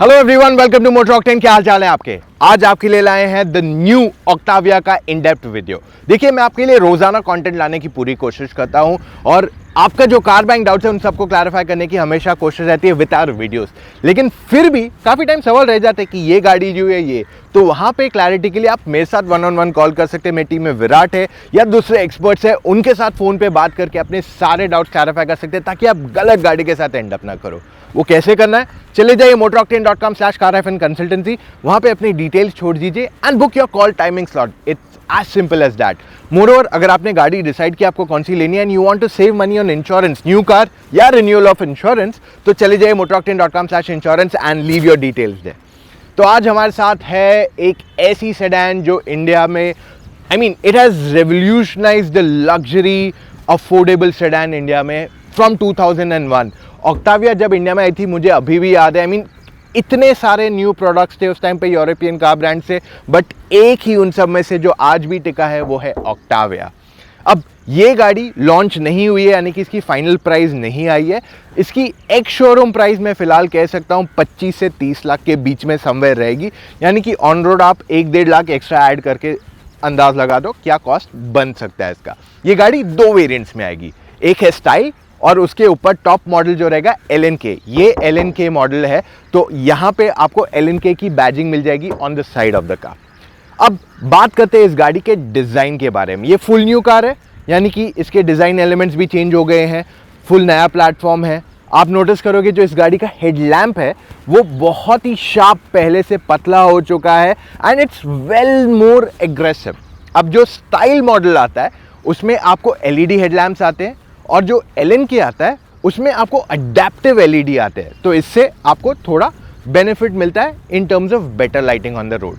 Hello everyone, welcome to Motor Octane. क्या हाल चाल है आपके? आज आपके लिए लाए हैं द न्यू ऑक्टाविया का इन डेप्थ वीडियो। देखिए, मैं आपके लिए रोजाना कंटेंट लाने की पूरी कोशिश करता हूं और आपका जो कार बाइंग डाउट्स है उन सबको क्लैरिफाई करने की हमेशा कोशिश रहती है विद आवर वीडियोस। लेकिन फिर भी काफी टाइम सवाल रह जाते हैं कि ये गाड़ी जो है ये, तो वहां पे क्लैरिटी के लिए आप मेरे साथ 1-on-1 कॉल कर सकते हैं। मेरी टीम में विराट है या दूसरे एक्सपर्ट्स हैं, उनके साथ फोन पे बात करके अपने सारे डाउट्स क्लैरिफाई कर सकते हैं ताकि आप गलत गाड़ी के साथ एंड अप ना करो। वो कैसे करना है? चले जाइए motoroctane.com/car-consultancy, वहां पे अपनी डिटेल्स छोड़ दीजिए and book your call timing slot. It's as simple as that. Moreover, अगर आपने गाड़ी डिसाइड की आपको कौन सी लेनी है and you want to save money on insurance, new car या रिन्यूअल ऑफ इंश्योरेंस, तो चले जाइए motoroctane.com/insurance and leave your details there. तो आज हमारे साथ है एक ऐसी सेडान जो इंडिया में it has revolutionized the luxury affordable sedan India में फ्रॉम 2001। ऑक्टाविया जब इंडिया में आई थी, मुझे अभी भी याद है। इतने सारे न्यू प्रोडक्ट्स थे उस टाइम पे यूरोपियन कार ब्रांड से, बट एक ही उन सब में से जो आज भी टिका है वो है ऑक्टाविया। अब ये गाड़ी लॉन्च नहीं हुई है, यानी कि इसकी फाइनल प्राइस नहीं आई है। इसकी एक शोरूम प्राइस मैं फिलहाल कह सकता हूँ 25 से 30 लाख के बीच में समवेयर रहेगी, यानी कि ऑन रोड आप 1-1.5 लाख एक्स्ट्रा ऐड करके अंदाज लगा दो क्या कॉस्ट बन सकता है इसका। ये गाड़ी 2 वेरिएंट्स में आएगी, एक है स्टाइल और उसके ऊपर टॉप मॉडल जो रहेगा LNK। ये LNK मॉडल है, तो यहाँ पे आपको LNK की बैजिंग मिल जाएगी on the side of the car. अब बात करते हैं इस गाड़ी के डिज़ाइन के बारे में। ये फुल न्यू कार है, यानी कि इसके डिज़ाइन एलिमेंट्स भी चेंज हो गए हैं, फुल नया प्लेटफॉर्म है। आप नोटिस करोगे जो इस गाड़ी का हेडलैम्प है वो बहुत ही शार्प, पहले से पतला हो चुका है and it's well more aggressive. अब जो स्टाइल मॉडल आता है उसमें आपको LED हेडलैम्प्स आते हैं और जो LNK आता है उसमें आपको अडेप्टिव LED आते हैं, तो इससे आपको थोड़ा बेनिफिट मिलता है in terms of better lighting on the road.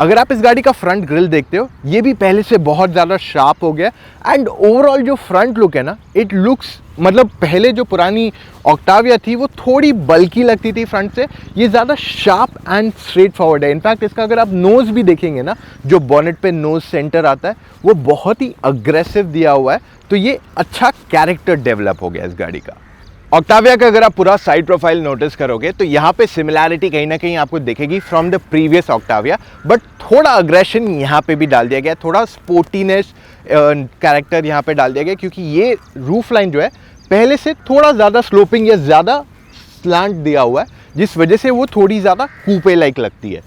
अगर आप इस गाड़ी का फ्रंट ग्रिल देखते हो, ये भी पहले से बहुत ज़्यादा शार्प हो गया एंड ओवरऑल जो फ्रंट लुक है ना, इट लुक्स पहले जो पुरानी ऑक्टाविया थी वो थोड़ी बल्की लगती थी फ्रंट से, ये ज़्यादा शार्प एंड स्ट्रेट फॉरवर्ड है। इनफैक्ट इसका अगर आप नोज़ भी देखेंगे ना, जो बॉनेट पे नोज़ सेंटर आता है वो बहुत ही अग्रेसिव दिया हुआ है, तो ये अच्छा कैरेक्टर डेवलप हो गया इस गाड़ी का। ऑक्टाविया का अगर आप पूरा साइड प्रोफाइल नोटिस करोगे तो यहाँ पे सिमिलैरिटी कहीं ना कहीं आपको दिखेगी from the previous Octavia, but थोड़ा अग्रेशन यहाँ पे भी डाल दिया गया, थोड़ा स्पोर्टीनेस कैरेक्टर यहाँ पे डाल दिया गया, क्योंकि ये रूफ लाइन जो है पहले से थोड़ा ज़्यादा स्लोपिंग या ज़्यादा स्लैंट दिया हुआ है, जिस वजह से वो थोड़ी ज़्यादा कूपे लाइक लगती है।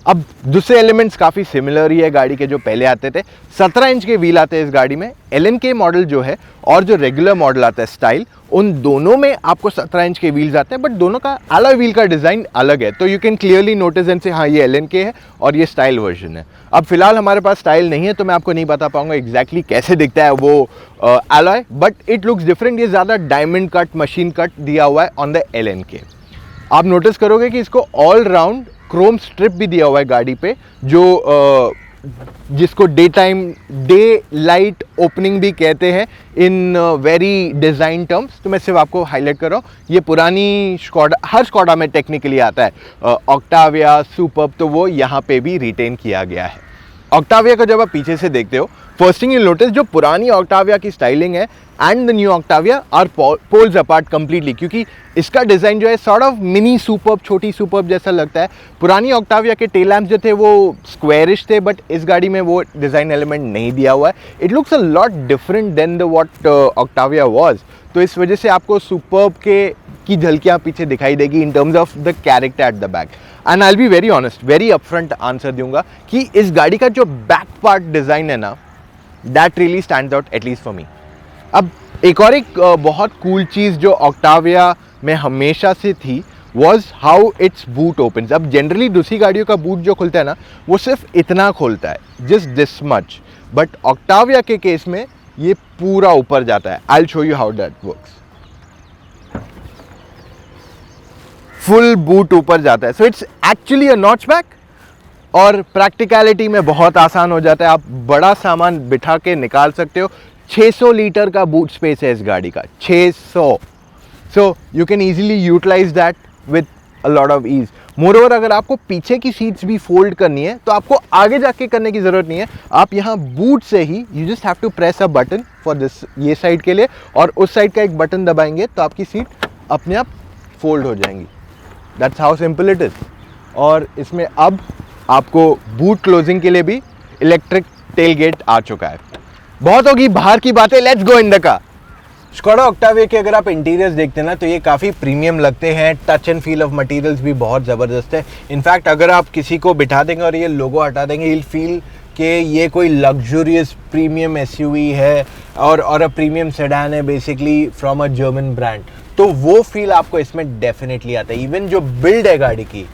अब दूसरे एलिमेंट्स काफ़ी सिमिलर ही है गाड़ी के जो पहले आते थे। 17 इंच के व्हील आते हैं इस गाड़ी में। LNK मॉडल जो है और जो रेगुलर मॉडल आता है स्टाइल, उन दोनों में आपको 17 इंच के व्हील्स आते हैं, बट दोनों का अलॉय व्हील का डिज़ाइन अलग है, तो you can clearly notice and से हाँ ये LNK है और ये स्टाइल वर्जन है। अब फिलहाल हमारे पास स्टाइल नहीं है तो मैं आपको नहीं बता पाऊंगा एग्जैक्टली कैसे दिखता है वो alloy, but it looks different. ये ज़्यादा डायमंड कट, मशीन कट दिया हुआ है ऑन द LNK। आप नोटिस करोगे कि इसको ऑल राउंड क्रोम स्ट्रिप भी दिया हुआ है गाड़ी पे, जो जिसको डे लाइट ओपनिंग भी कहते हैं इन वेरी डिज़ाइन टर्म्स। तो मैं सिर्फ आपको हाईलाइट कर रहा हूँ, ये पुरानी स्कॉडा, हर स्कॉडा में टेक्निकली आता है, ऑक्टाविया, सुपर्ब, तो वो यहाँ पे भी रिटेन किया गया है। ऑक्टाविया को जब आप पीछे से देखते हो, फर्स्ट थिंग यू नोटिस जो पुरानी ऑक्टाविया की स्टाइलिंग है and the new Octavia are poles apart completely, क्योंकि इसका डिज़ाइन जो है सॉर्ट ऑफ मिनी सुपर्ब, छोटी सुपर्ब जैसा लगता है। पुरानी ऑक्टाविया के टेल लैम्प्स जो थे वो स्क्वायरिश थे, बट इस गाड़ी में वो डिज़ाइन एलिमेंट नहीं दिया हुआ है। It looks a lot different than the what Octavia was, तो इस वजह से आपको सुपर्ब की झलकियाँ पीछे दिखाई देगी in terms of the character at the back. And I will be very honest, very upfront answer दूंगा कि इस गाड़ी का जो बैक पार्ट डिज़ाइन है ना, that really stands out at least for me. अब एक बहुत कूल चीज़ जो ऑक्टाविया में हमेशा से थी was how it's boot opens. अब जनरली दूसरी गाड़ियों का बूट जो खुलता है ना, वो सिर्फ इतना खोलता है, just this much, but Octavia के केस में ये पूरा ऊपर जाता है। I will show you how that works. Full boot ऊपर जाता है, so it's actually a notchback और प्रैक्टिकलिटी में बहुत आसान हो जाता है। आप बड़ा सामान बिठा के निकाल सकते हो। 600 लीटर का बूट स्पेस है इस गाड़ी का, 600, so you can easily utilise that with a lot of ease. Moreover अगर आपको पीछे की सीट्स भी फोल्ड करनी है तो आपको आगे जाके करने की ज़रूरत नहीं है, आप यहाँ बूट से ही you just have to press a button for this, ये साइड के लिए, और उस साइड का एक बटन दबाएंगे तो आपकी सीट अपने आप फोल्ड हो जाएंगी। That's how simple it is. और इसमें अब आपको बूट क्लोजिंग के लिए भी इलेक्ट्रिक टेल गेट आ चुका है। बहुत होगी बाहर की बातें, let's go in the car. Skoda Octavia के अगर आप इंटीरियर्स देखते हैं ना तो ये काफ़ी प्रीमियम लगते हैं। Touch and feel of materials भी बहुत ज़बरदस्त है। इनफैक्ट अगर आप किसी को बिठा देंगे और ये लोगो हटा देंगे, यू विल फील कि ये कोई लग्जूरियस प्रीमियम एसयूवी है और अ प्रीमियम सेडान है basically from a German brand. तो वो फील आपको इसमें डेफिनेटली आता है। इवन जो बिल्ड है गाड़ी की,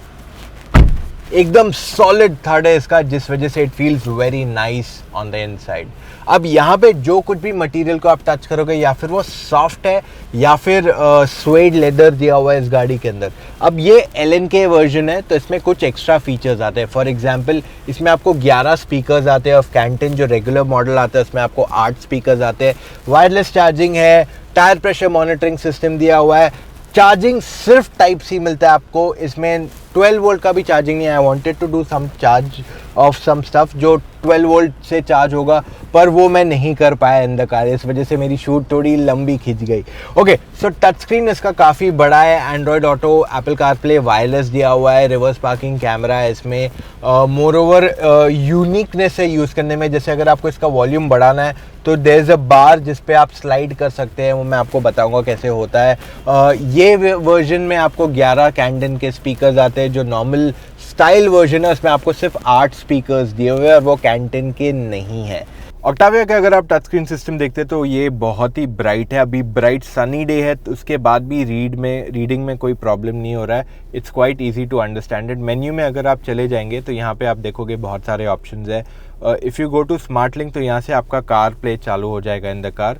एकदम सॉलिड थर्ड है इसका, जिस वजह से it feels very nice on the inside. अब यहाँ पे जो कुछ भी मटेरियल को आप टच करोगे, या फिर वो सॉफ्ट है या फिर स्वेड लेदर दिया हुआ है इस गाड़ी के अंदर। अब ये LNK वर्जन है तो इसमें कुछ एक्स्ट्रा फीचर्स आते हैं। फॉर एग्जांपल इसमें आपको 11 स्पीकर्स आते हैं। ऑफ कैंटन जो रेगुलर मॉडल आता है उसमें आपको 8 स्पीकर्स आते हैं। वायरलेस चार्जिंग है, टायर प्रेशर मॉनिटरिंग सिस्टम दिया हुआ है। चार्जिंग सिर्फ टाइप सी मिलता है आपको, इसमें 12 वोल्ट का भी चार्जिंग नहीं है। I wanted to do some charge of some stuff जो 12 वोल्ट से चार्ज होगा, पर वो मैं नहीं कर पाया इन द कार, इस वजह से मेरी शूट थोड़ी लंबी खिंच गई। ओके, सो टच स्क्रीन इसका काफ़ी बड़ा है। Android auto, Apple CarPlay, wireless दिया हुआ है। रिवर्स पार्किंग कैमरा है इसमें। मोर ओवर यूनिकनेस है यूज़ करने में। जैसे अगर आपको इसका वॉल्यूम बढ़ाना है तो देयर इज़ अ बार जिस पे आप स्लाइड कर सकते हैं, वो मैं आपको बताऊंगा कैसे होता है। ये वर्जन में आपको 11 कैंटन के स्पीकर्स आते हैं। जो नॉर्मल स्टाइल वर्जन है उसमें आपको सिर्फ 8 स्पीकर्स दिए हुए हैं और वो कैंटन के नहीं है। ऑक्टाविया का अगर आप टच स्क्रीन सिस्टम देखते हैं तो ये बहुत ही ब्राइट है। अभी ब्राइट सनी डे है तो उसके बाद भी रीडिंग में कोई प्रॉब्लम नहीं हो रहा है। It's quite easy to understand it. Menu में अगर आप चले जाएंगे तो यहाँ पे आप देखोगे बहुत सारे ऑप्शंस है। If you go to smart link तो यहाँ से आपका कार प्ले चालू हो जाएगा इन द कार।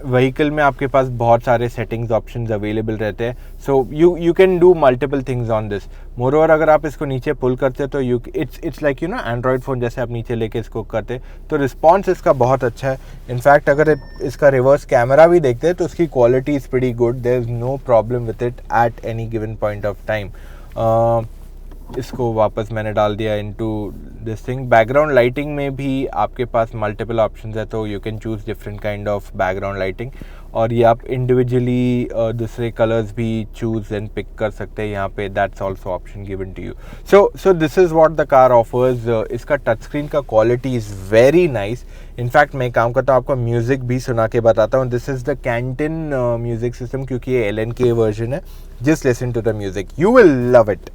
व्हीकल में आपके पास बहुत सारे सेटिंग्स ऑप्शंस अवेलेबल रहते हैं। सो you can do multiple things on this. More over अगर आप इसको नीचे पुल करते तो इट्स लाइक एंड्रॉयड फ़ोन जैसे आप नीचे लेके इसको करते तो रिस्पॉन्स इसका बहुत अच्छा है। इनफैक्ट अगर इसका रिवर्स कैमरा भी देखते हैं तो उसकी quality is pretty good. There is no problem with it at any given point of time. इसको वापस मैंने डाल दिया into this thing. Background lighting में भी आपके पास मल्टीपल ऑप्शंस है तो you can choose different kind of background lighting, और ये आप इंडिविजुअली दूसरे कलर्स भी चूज़ एंड पिक कर सकते हैं यहाँ पे। That's also option given to you. So this is what the car offers. इसका टच स्क्रीन का quality is very nice. In fact मैं काम करता हूँ, आपको म्यूज़िक भी सुना के बताता हूँ। This is the Canton music system, क्योंकि ये LNK वर्जन है। Just listen to the music, you will love it.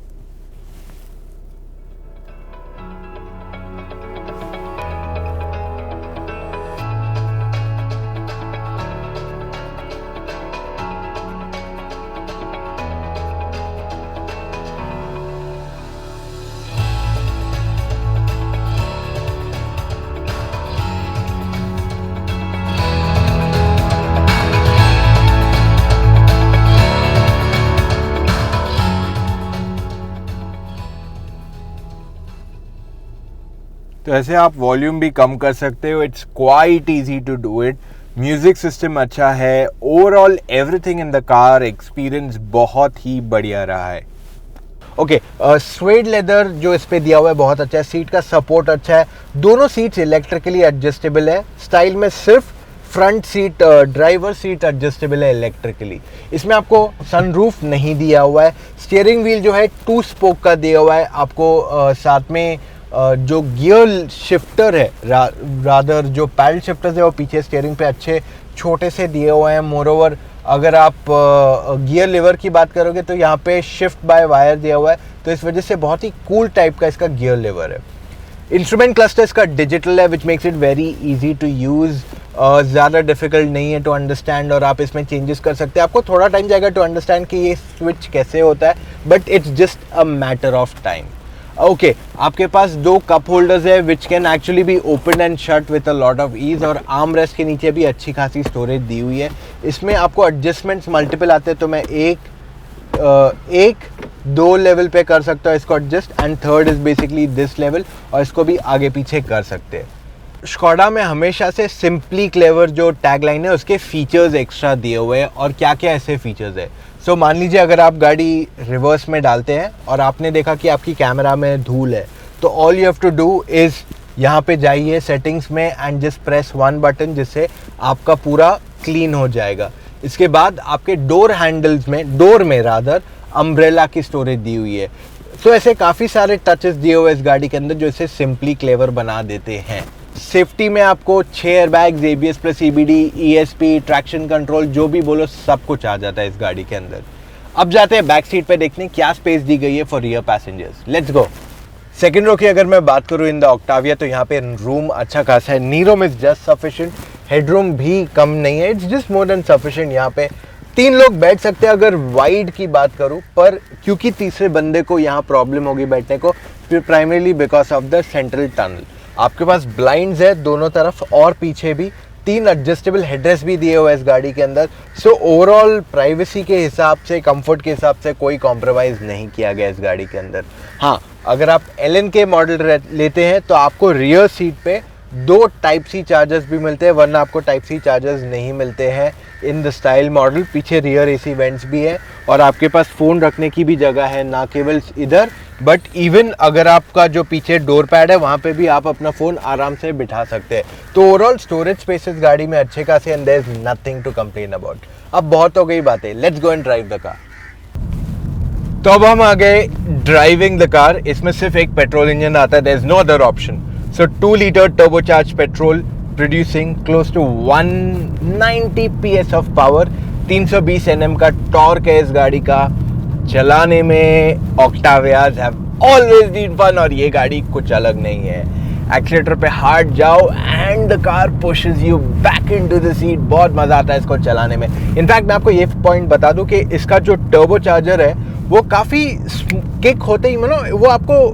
तो ऐसे आप वॉल्यूम भी कम कर सकते हो। It's quite easy to do it. Music system अच्छा है। Overall everything in the car experience बहुत ही बढ़िया रहा है। ओके, स्वेड लेदर जो इस पे दिया हुआ है बहुत अच्छा है। सीट का सपोर्ट अच्छा है। दोनों सीट्स इलेक्ट्रिकली एडजस्टेबल है। स्टाइल में सिर्फ front seat, driver seat adjustable है इलेक्ट्रिकली। इसमें आपको सनरूफ नहीं दिया हुआ है। स्टीयरिंग व्हील जो है 2 स्पोक का दिया हुआ है आपको। साथ में जो गियर शिफ्टर है, रादर जो पैडल शिफ्टर्स है वो पीछे स्टीयरिंग पे अच्छे छोटे से दिए हुए हैं। मोरोवर अगर आप गियर लीवर की बात करोगे तो यहाँ पे शिफ्ट बाय वायर दिया हुआ है, तो इस वजह से बहुत ही कूल टाइप का इसका गियर लीवर है। इंस्ट्रूमेंट क्लस्टर इसका डिजिटल है, which makes it very easy to use. ज़्यादा डिफिकल्ट नहीं है टू अंडरस्टैंड, और आप इसमें चेंजेस कर सकते हैं। आपको थोड़ा टाइम जाएगा टू अंडरस्टैंड कि ये स्विच कैसे होता है, but it's just a matter of time. Okay, आपके पास 2 कप होल्डर्स है which can actually be open and shut with a lot of ease, और आर्म रेस्ट के नीचे भी अच्छी खासी स्टोरेज दी हुई है। इसमें आपको एडजस्टमेंट्स मल्टीपल आते हैं, तो मैं एक 2 लेवल पे कर सकता हूँ इसको adjust, and third is basically this level, और इसको भी आगे पीछे कर सकते हैं। स्कोडा में हमेशा से सिंपली क्लेवर जो टैगलाइन है उसके फीचर्स एक्स्ट्रा दिए हुए हैं, और क्या क्या ऐसे फीचर्स है। सो मान लीजिए अगर आप गाड़ी रिवर्स में डालते हैं और आपने देखा कि आपकी कैमरा में धूल है, तो all you have to do is यहाँ पे जाइए सेटिंग्स में एंड जस्ट प्रेस 1 बटन, जिससे आपका पूरा क्लीन हो जाएगा। इसके बाद आपके डोर में अम्ब्रेला की स्टोरेज दी हुई है। तो ऐसे काफ़ी सारे टचेस दिए हुए इस गाड़ी के अंदर जो इसे सिंपली क्लेवर बना देते हैं। सेफ्टी में आपको 6 airbags, ABS plus EBD, ESP, traction control, जो भी बोलो सब कुछ आ जाता है इस गाड़ी के अंदर। अब जाते हैं बैक सीट पे देखने क्या स्पेस दी गई है for rear passengers. Let's go. Second row की अगर मैं बात करूँ इन द ऑक्टाविया तो यहाँ पे रूम अच्छा खासा है। नी room is just sufficient, headroom भी कम नहीं है, it's just more than sufficient. यहाँ पे 3 लोग बैठ सकते हैं अगर वाइड की बात करूँ, पर क्योंकि तीसरे बंदे को यहाँ प्रॉब्लम होगी बैठने को, फिर primarily because of the central tunnel. आपके पास ब्लाइंड्स है दोनों तरफ और पीछे भी, 3 एडजस्टेबल हेडरेस्ट भी दिए हुए हैं इस गाड़ी के अंदर। सो ओवरऑल प्राइवेसी के हिसाब से, कंफर्ट के हिसाब से कोई कॉम्प्रोमाइज़ नहीं किया गया इस गाड़ी के अंदर। हाँ, अगर आप LN के मॉडल लेते हैं तो आपको रियर सीट पे 2 टाइप सी चार्जर्स भी मिलते हैं, वरना आपको टाइप सी चार्जर्स नहीं मिलते हैं इन द स्टाइल मॉडल। पीछे रियर AC वेंट्स भी है और आपके पास फ़ोन रखने की भी जगह है, ना केवल इधर बट इवन अगर आपका जो पीछे डोर पैड है वहाँ पे भी आप अपना फ़ोन आराम से बिठा सकते हैं। तो ओवरऑल स्टोरेज स्पेसेस गाड़ी में अच्छे खासे and there is nothing to complain about. अब बहुत हो गई बातें, let's go and drive the car. तो अब हम आ गए ड्राइविंग द कार। इसमें सिर्फ एक पेट्रोल इंजन आता है, there is no other option. So 2 litre turbocharge petrol producing close to 190 PS of power, 320 Nm का टॉर्क है इस गाड़ी का। चलाने में Octavias have always been fun और ये गाड़ी कुछ अलग नहीं है। एक्सीलेटर पे हार्ड जाओ and the car pushes you back into the seat. बहुत मज़ा आता है इसको चलाने में। इनफैक्ट मैं आपको ये पॉइंट बता दूं कि इसका जो टर्बो चार्जर है वो काफ़ी किक होते ही वो आपको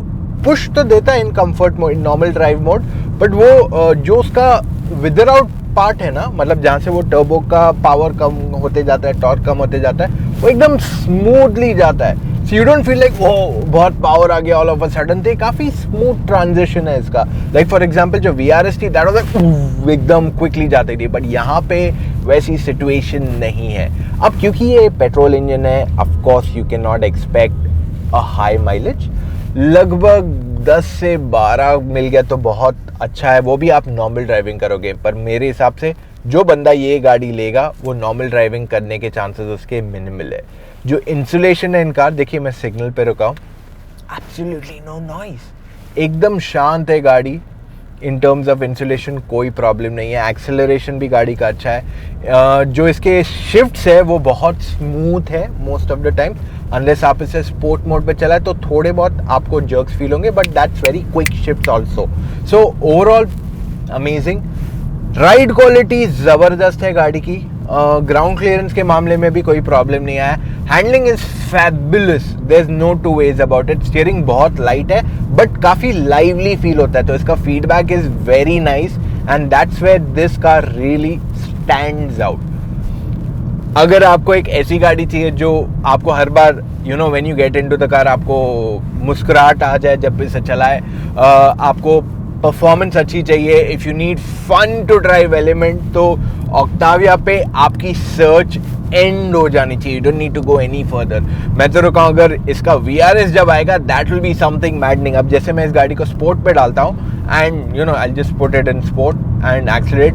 पुश तो देता है इन comfort mode, normal drive mode, but वो जो उसका विदर आउट पार्ट है ना, मतलब जहाँ से वो टर्बो का पावर कम होते जाता है, टॉर्क कम होते जाता है, वो एकदम स्मूथली जाता है। So you don't feel like वो बहुत पावर आ गया ऑल ऑफ अ सडन। तो काफ़ी स्मूथ ट्रांजिशन है इसका। लाइक फॉर एग्जांपल जो VRS थी दैट वाज लाइक एकदम क्विकली जाती थी, बट यहाँ पे वैसी सिचुएशन नहीं है। अब क्योंकि ये पेट्रोल इंजन है, of course you can not expect a high mileage. लगभग 10 से 12 मिल गया तो बहुत अच्छा है, वो भी आप नॉर्मल ड्राइविंग करोगे। पर मेरे हिसाब से जो बंदा ये गाड़ी लेगा वो नॉर्मल ड्राइविंग करने के चांसेस उसके मिनिमल है। जो इंसुलेशन है इन कार, देखिए मैं सिग्नल पे रुका हूँ, एब्सोल्युटली नो नॉइस, एकदम शांत है गाड़ी। इन टर्म्स ऑफ इंसुलेशन कोई प्रॉब्लम नहीं है। एक्सेलरेशन भी गाड़ी का अच्छा है। जो इसके शिफ्ट्स है वो बहुत स्मूथ है most of the time, unless आप इसे स्पोर्ट मोड पे चलाए तो थोड़े बहुत आपको जर्क्स फील होंगे, but that's very quick shifts also. So overall amazing. Ride quality ज़बरदस्त है गाड़ी की। ग्राउंड क्लियरेंस के मामले में भी कोई प्रॉब्लम नहीं आया। Handling is fabulous, there is no two ways about it. Steering बहुत लाइट है बट काफ़ी लाइवली फील होता है, तो इसका feedback is very nice and that's where this car really stands out. अगर आपको एक ऐसी गाड़ी चाहिए जो आपको हर बार when you get into the car आपको मुस्कुराहट आ जाए जब इसे चलाए, आपको परफॉर्मेंस अच्छी चाहिए, if you need fun to drive element, तो ऑक्टाविया पे आपकी सर्च एंड हो जानी चाहिए। You don't need to go any further. मैं तो रुका हूँ, अगर इसका VRS जब आएगा that will be something maddening. अब जैसे मैं इस गाड़ी को स्पोर्ट पे डालता हूँ and I just put it in sport and accelerate,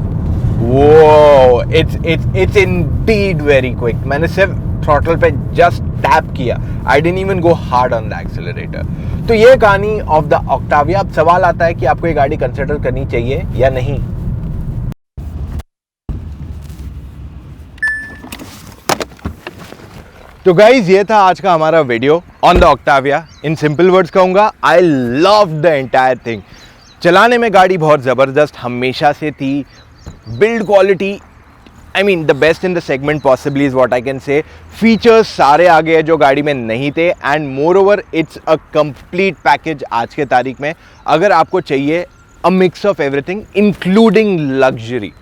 वो इट्स इंडीड वेरी क्विक। मैंने सिर्फ थ्रॉटल पे जस्ट टैप किया, I didn't even go hard on the accelerator. तो ये कहानी ऑफ द ऑक्टाविया। अब सवाल आता है कि आपको ये गाड़ी कंसिडर करनी चाहिए या नहीं। तो गाइज ये था आज का हमारा video on the Octavia. In simple words कहूँगा, I love the entire thing. चलाने में गाड़ी बहुत ज़बरदस्त हमेशा से थी। Build quality, I mean the best in the segment possibly is what I can say. Features सारे आ गए जो गाड़ी में नहीं थे and more over it's a complete package आज के तारीख में। अगर आपको चाहिए a mix of everything including luxury.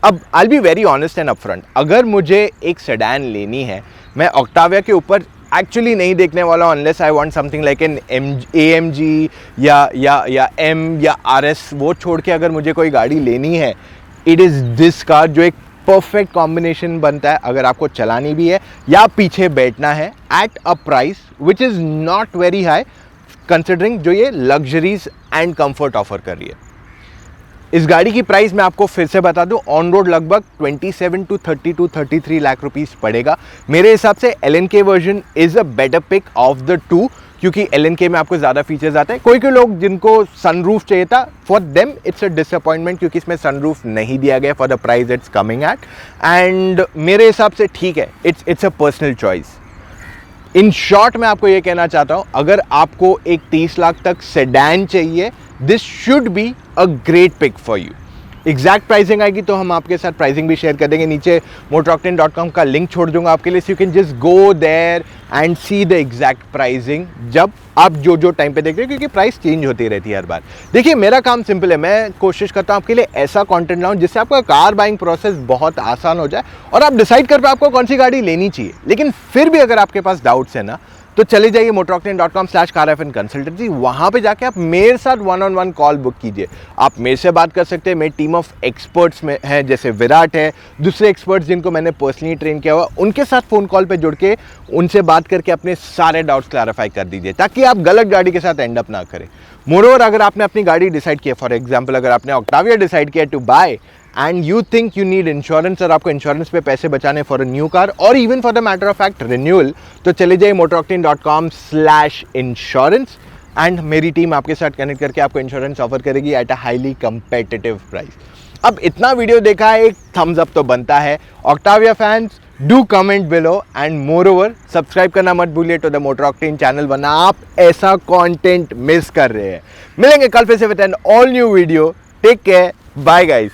अब I will be very honest and upfront, अगर मुझे एक सेडान लेनी है, मैं ऑक्टाविया के ऊपर एक्चुअली नहीं देखने वाला हूँ unless I want something like an AMG या M या RS। वो छोड़ के अगर मुझे कोई गाड़ी लेनी है, इट इज़ दिस कार, जो एक परफेक्ट कॉम्बिनेशन बनता है अगर आपको चलानी भी है या पीछे बैठना है at a price which is not very high considering जो ये लग्जरीज एंड कंफर्ट ऑफर कर रही है। इस गाड़ी की प्राइस मैं आपको फिर से बता दूं, ऑन रोड लगभग 27 to 30 to 33 लाख रुपीस पड़ेगा। मेरे हिसाब से LNK version is a better pick of the two, क्योंकि LNK में आपको ज़्यादा फीचर्स आते हैं। कोई कोई लोग जिनको सनरूफ चाहिए था, for them it's a disappointment, क्योंकि इसमें सनरूफ नहीं दिया गया for the price it's coming at. And मेरे हिसाब से ठीक है, it's a personal choice. In short मैं आपको ये कहना चाहता हूं, अगर आपको एक 30 लाख तक सेडान चाहिए, this should be a great pick for you. Exact pricing आएगी तो हम आपके साथ प्राइसिंग भी शेयर कर देंगे। नीचे motoroctane.com का लिंक छोड़ दूंगा आपके लिए, so you can just go there and see the exact pricing जब आप जो टाइम पे देख रहे हो, क्योंकि प्राइस चेंज होती रहती है हर बार। देखिए, मेरा काम सिंपल है, मैं कोशिश करता हूँ आपके लिए ऐसा कंटेंट लाऊं जिससे आपका कार बाइंग प्रोसेस बहुत आसान हो जाए और आप डिसाइड कर पाए आपको कौन सी गाड़ी लेनी चाहिए। लेकिन फिर भी अगर आपके पास डाउट्स है ना, तो चले जाइए motoroctane.com/car-consultancy। वहां पे जाके आप मेरे साथ 1-on-1 कॉल बुक कीजिए। आप मेरे से बात कर सकते हैं, मेरी टीम ऑफ एक्सपर्ट्स में है, जैसे विराट है, दूसरे एक्सपर्ट्स जिनको मैंने पर्सनली ट्रेन किया हुआ, उनके साथ फ़ोन कॉल पे जुड़ के उनसे बात करके अपने सारे डाउट्स क्लैरिफाई कर दीजिए, ताकि आप गलत गाड़ी के साथ एंड अप ना करें। मोरओवर, अगर आपने अपनी गाड़ी डिसाइड किया, फॉर एग्जाम्पल अगर आपने ऑक्टाविया डिसाइड किया to buy and you think you need insurance, और आपको इंश्योरेंस पे पैसे बचाने फॉर अ न्यू कार और even for the matter of fact renewal, तो चले जाइए motoroctane.com/insurance एंड मेरी टीम आपके साथ कनेक्ट करके आपको इंश्योरेंस ऑफर करेगी at a highly competitive price. अब इतना वीडियो देखा है, एक थम्स अप तो बनता है। Octavia fans, do comment below and moreover subscribe करना मत भूलिए to the Motor Octane channel, वरना आप ऐसा कंटेंट मिस कर रहे हैं। मिलेंगे कल फिर से with an all new video. Take care, bye guys.